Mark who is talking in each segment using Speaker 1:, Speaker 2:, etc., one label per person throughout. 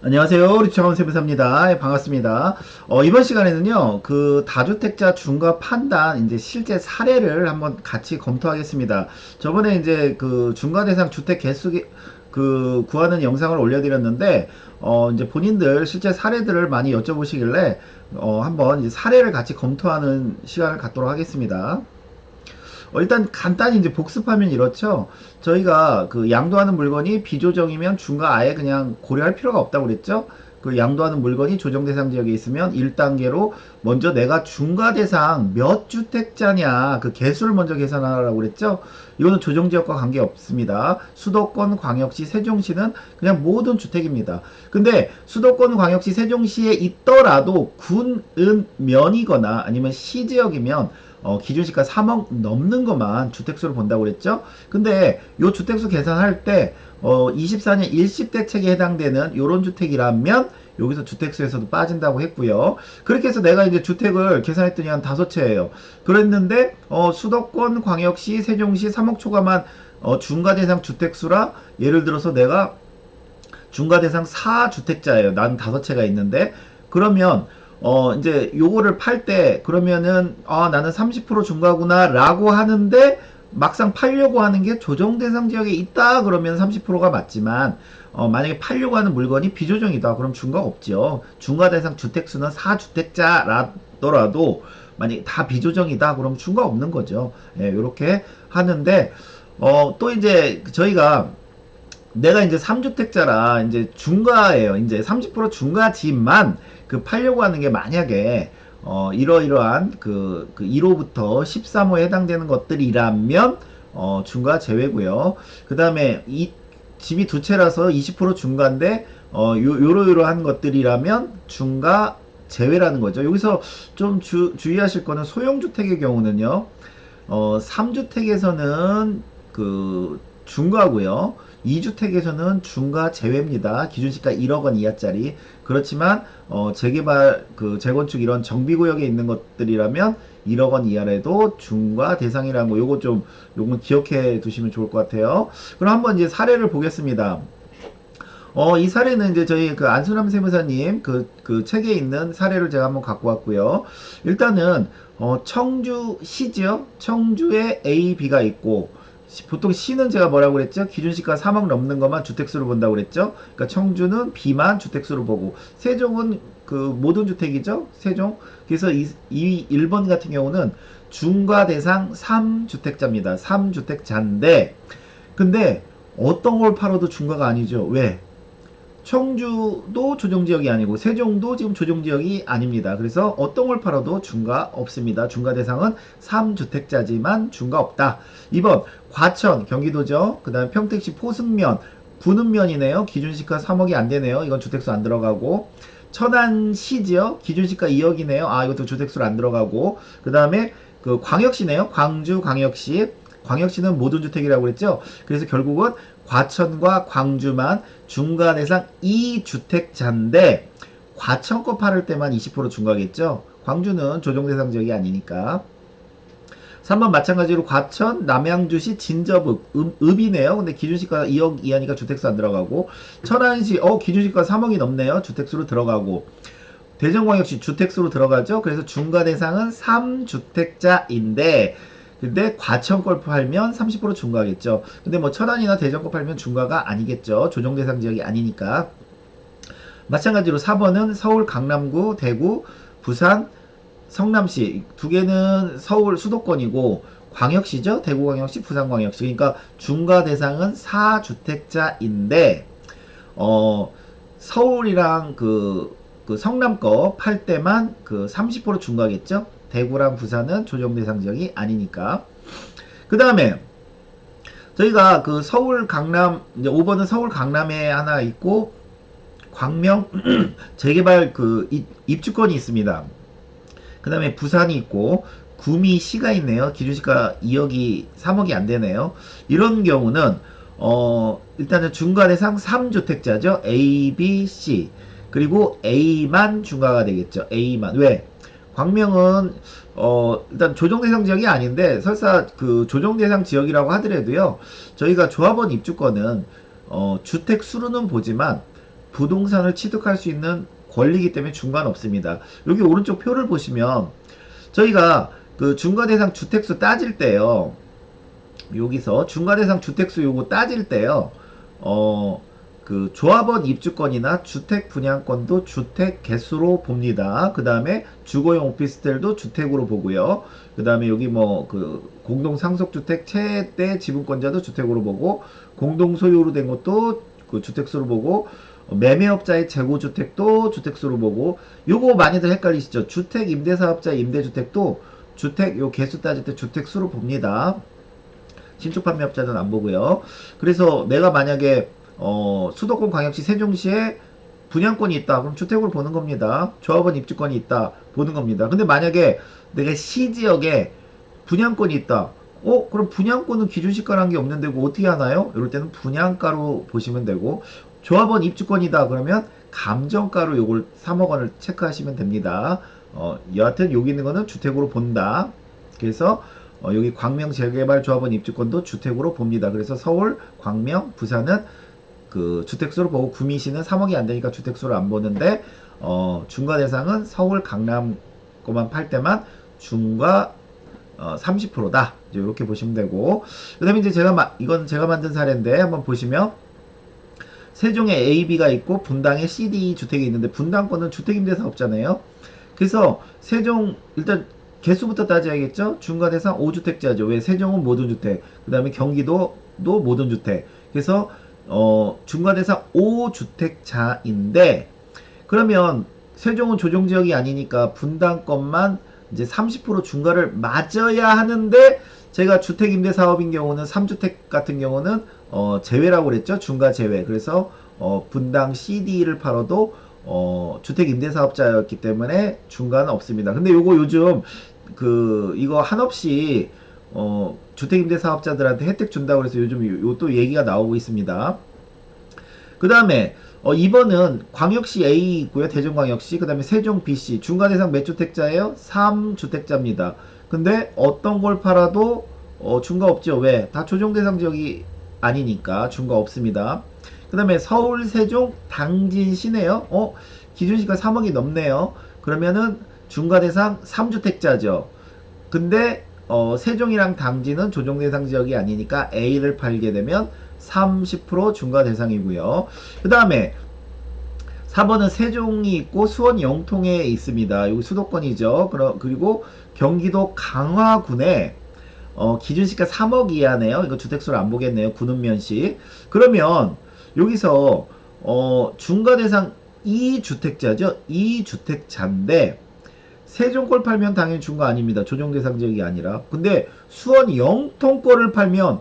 Speaker 1: 안녕하세요. 우리 차원 세무사입니다. 예, 반갑습니다. 이번 시간에는요, 그 다주택자 중과 판단, 이제 실제 사례를 한번 같이 검토하겠습니다. 저번에 이제 그 중과 대상 주택 개수 구하는 영상을 올려드렸는데, 이제 본인들 실제 사례들을 많이 여쭤보시길래, 한번 이제 사례를 같이 검토하는 시간을 갖도록 하겠습니다. 일단 간단히 이제 복습하면 이렇죠. 저희가 그 양도하는 물건이 비조정이면 중과 아예 그냥 고려할 필요가 없다고 그랬죠. 그 양도하는 물건이 조정 대상 지역에 있으면 1단계로 먼저 내가 중과 대상 몇 주택자냐 그 개수를 먼저 계산하라고 그랬죠. 이거는 조정 지역과 관계 없습니다. 수도권, 광역시, 세종시는 그냥 모든 주택입니다. 근데 수도권, 광역시, 세종시에 있더라도 군, 은, 면이거나 아니면 시지역이면 기준시가 3억 넘는 것만 주택수로 본다고 그랬죠. 근데 요 주택수 계산할 때 24년 일시대책에 해당되는 요런 주택이라면 여기서 주택수에서도 빠진다고 했고요. 그렇게 해서 내가 이제 주택을 계산했더니 한 5채예요. 그랬는데 수도권, 광역시, 세종시 3억 초과만 중과대상 주택수라 예를 들어서 내가 중과대상 4주택자예요. 난 5채가 있는데 그러면 이제 요거를 팔 때 그러면은 나는 30% 중과구나 라고 하는데 막상 팔려고 하는 게 조정 대상 지역에 있다 그러면 30%가 맞지만 만약에 팔려고 하는 물건이 비조정이다 그럼 중과가 없죠. 중과 대상 주택수는 4주택자라더라도 만약에 다 비조정이다 그럼 중과 없는 거죠. 예, 요렇게 하는데 또 이제 저희가 내가 이제 3주택자라 이제 중과예요. 이제 30% 중과지만 그 팔려고 하는 게 만약에 이러이러한 그 1호부터 13호에 해당되는 것들이라면 중과 제외고요. 그 다음에 이 집이 두 채라서 20% 중과인데 요러요러한 것들이라면 중과 제외라는 거죠. 여기서 좀 주의하실 거는 소형주택의 경우는요. 3주택에서는 그 중과고요. 2주택에서는 중과 제외입니다. 기준시가 1억 원 이하짜리. 그렇지만 재개발, 그 재건축 이런 정비구역에 있는 것들이라면 1억 원 이하라도 중과 대상이라는 거 요건 기억해 두시면 좋을 것 같아요. 그럼 한번 이제 사례를 보겠습니다. 이 사례는 이제 저희 그 안수남 세무사님 그 책에 있는 사례를 제가 한번 갖고 왔고요. 일단은 청주시죠. 청주에 A, B가 있고 보통 C는 제가 뭐라고 그랬죠? 기준시가 3억 넘는 것만 주택수로 본다고 그랬죠? 그러니까 청주는 B만 주택수로 보고 세종은 그 모든 주택이죠? 세종. 그래서 이 1번 같은 경우는 중과 대상 3주택자입니다. 3주택자인데 근데 어떤 걸 팔아도 중과가 아니죠. 왜? 청주도 조정지역이 아니고 세종도 지금 조정지역이 아닙니다. 그래서 어떤 걸 팔아도 중과 없습니다. 중과 대상은 3주택자지만 중과 없다. 2번 과천 경기도죠. 그 다음에 평택시 포승면 분읍면이네요. 기준시가 3억이 안되네요. 이건 주택수 안 들어가고 천안시지요. 기준시가 2억이네요. 이것도 주택수로 안 들어가고 그 다음에 그 광역시네요. 광주 광역시 광역시는 모든 주택이라고 그랬죠. 그래서 결국은 과천과 광주만 중과 대상 2주택자인데 과천 거 팔을 때만 20% 중과겠죠. 광주는 조정 대상 지역이 아니니까. 3번 마찬가지로 과천 남양주시 진접읍 읍이네요. 근데 기준시가 2억 이하니까 주택수 안 들어가고 천안시 기준시가 3억이 넘네요. 주택수로 들어가고 대전광역시 주택수로 들어가죠. 그래서 중과 대상은 3주택자인데 근데 과천 걸 팔면 30% 중과하겠죠. 근데 뭐 천안이나 대전 걸 팔면 중과가 아니겠죠. 조정 대상 지역이 아니니까. 마찬가지로 4번은 서울 강남구, 대구, 부산, 성남시 두 개는 서울 수도권이고 광역시죠. 대구광역시, 부산광역시. 그러니까 중과 대상은 4주택자인데 서울이랑 그 성남 거 팔 때만 그 30% 중과겠죠. 대구랑 부산은 조정 대상 지역이 아니니까. 그 다음에 저희가 그 서울 강남 이제 5번은 서울 강남에 하나 있고 광명 재개발 그 입주권이 있습니다. 그 다음에 부산이 있고 구미시가 있네요. 기준시가 2억이 3억이 안 되네요. 이런 경우는 일단은 중과 대상 3주택자죠. A, B, C 그리고 A만 중과가 되겠죠. A만. 왜? 광명은 일단 조정대상 지역이 아닌데 설사 그 조정대상 지역이라고 하더라도요. 저희가 조합원 입주권은 주택 수로는 보지만 부동산을 취득할 수 있는 권리이기 때문에 중과는 없습니다. 여기 오른쪽 표를 보시면 저희가 그 중과대상 주택수 따질 때요. 여기서 중과대상 주택수 요거 따질 때요. 그 조합원 입주권이나 주택 분양권도 주택 개수로 봅니다. 그 다음에 주거용 오피스텔도 주택으로 보고요. 그 다음에 여기 뭐 그 공동 상속주택 최대 지분권자도 주택으로 보고 공동 소유로 된 것도 그 주택수로 보고 매매업자의 재고주택도 주택수로 보고 요거 많이들 헷갈리시죠? 주택 임대사업자 임대주택도 주택 요 개수 따질 때 주택수로 봅니다. 신축 판매업자는 안 보고요. 그래서 내가 만약에 수도권 광역시 세종시에 분양권이 있다. 그럼 주택으로 보는 겁니다. 조합원 입주권이 있다. 보는 겁니다. 근데 만약에 내가 시지역에 분양권이 있다. 그럼 분양권은 기준시가라는 게 없는데 어떻게 하나요? 이럴 때는 분양가로 보시면 되고 조합원 입주권이다. 그러면 감정가로 요걸 3억 원을 체크하시면 됩니다. 여하튼 여기 있는 거는 주택으로 본다. 그래서 여기 광명 재개발 조합원 입주권도 주택으로 봅니다. 그래서 서울, 광명, 부산은 그 주택수로 보고 구미시는 3억이 안 되니까 주택수를 안 보는데 중과 대상은 서울, 강남 거만 팔 때만 중과 30%다. 이제 이렇게 보시면 되고 그 다음에 이제 이건 제가 만든 사례인데 한번 보시면 세종에 A, B가 있고 분당에 C, D 주택이 있는데 분당권은 주택임대사업자네요. 그래서 세종 일단 개수부터 따져야겠죠. 중과 대상 5주택자죠. 왜? 세종은 모든 주택. 그 다음에 경기도도 모든 주택. 그래서 중과 대상 5주택자인데 그러면 세종은 조정지역이 아니니까 분당권만 이제 30% 중과를 맞아야 하는데 제가 주택임대사업인 경우는 3주택 같은 경우는 제외라고 그랬죠. 중과 제외. 그래서 분당 CD를 팔아도 주택임대사업자였기 때문에 중과는 없습니다. 근데 요거 요즘 이거 한없이 주택임대사업자들한테 혜택 준다고 해서 요즘 요 또 얘기가 나오고 있습니다. 그 다음에 2번은 광역시 A 있고요. 대전광역시. 그 다음에 세종 BC. 중과대상 몇 주택자예요? 3주택자입니다. 근데 어떤 걸 팔아도 중과 없죠. 왜? 다 조정대상 지역이 아니니까 중과 없습니다. 그 다음에 서울, 세종, 당진, 시네요. 기준시가 3억이 넘네요. 그러면은 중과대상 3주택자죠. 근데 세종이랑 당진은 조정대상 지역이 아니니까 A를 팔게 되면 30% 중과 대상이고요. 그 다음에 4번은 세종이 있고 수원 영통에 있습니다. 여기 수도권이죠. 그리고 경기도 강화군에 기준시가 3억 이하네요. 이거 주택수를 안 보겠네요. 군읍면시. 그러면 여기서 중과 대상 2주택자죠. 2주택자인데 세종걸 팔면 당연히 중과 아닙니다. 조정대상 지역이 아니라. 근데 수원 영통거를 팔면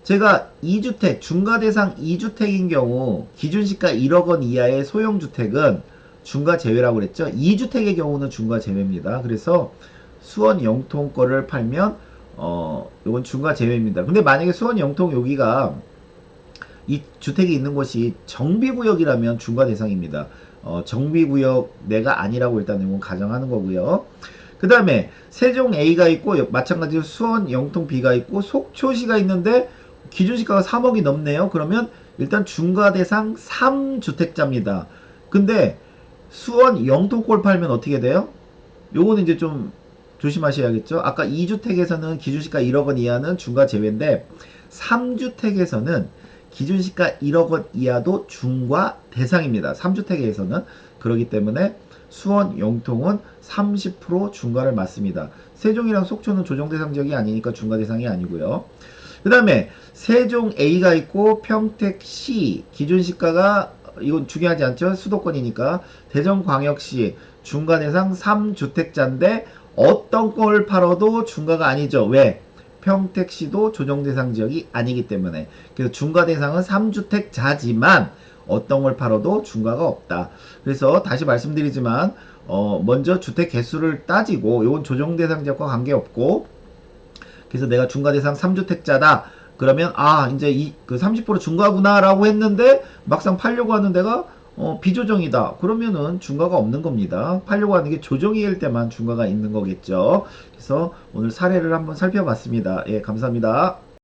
Speaker 1: 제가 2주택, 중과대상 2주택인 경우 기준시가 1억 원 이하의 소형주택은 중과 제외라고 그랬죠. 2주택의 경우는 중과 제외입니다. 그래서 수원 영통 거를 팔면 요건 중과 제외입니다. 근데 만약에 수원 영통 여기가 이 주택이 있는 곳이 정비구역이라면 중과 대상입니다. 정비구역 내가 아니라고 일단 이건 가정하는 거고요. 그 다음에 세종 A가 있고 마찬가지로 수원 영통 B가 있고 속초시가 있는데 기준시가가 3억이 넘네요. 그러면 일단 중과 대상 3주택자입니다. 근데 수원 영통골 팔면 어떻게 돼요? 요거는 이제 좀 조심하셔야겠죠. 아까 2주택에서는 기준시가 1억 원 이하는 중과 제외인데 3주택에서는 기준시가 1억 원 이하도 중과 대상입니다. 3주택에서는. 그렇기 때문에 수원 영통은 30% 중과를 맞습니다. 세종이랑 속초는 조정대상 지역이 아니니까 중과 대상이 아니고요. 그 다음에 세종 A가 있고 평택 C 기준시가가 이건 중요하지 않죠. 수도권이니까. 대전광역시 중과 대상 3주택자인데 어떤 걸 팔아도 중과가 아니죠. 왜? 평택시도 조정대상 지역이 아니기 때문에. 그래서 중과 대상은 3주택자지만 어떤 걸 팔아도 중과가 없다. 그래서 다시 말씀드리지만 먼저 주택 개수를 따지고 이건 조정대상 지역과 관계없고 그래서 내가 중과대상 3주택자다. 그러면 이제 그 30% 중과구나 라고 했는데 막상 팔려고 하는 데가 비조정이다. 그러면은 중과가 없는 겁니다. 팔려고 하는 게 조정일 때만 중과가 있는 거겠죠. 그래서 오늘 사례를 한번 살펴봤습니다. 예, 감사합니다.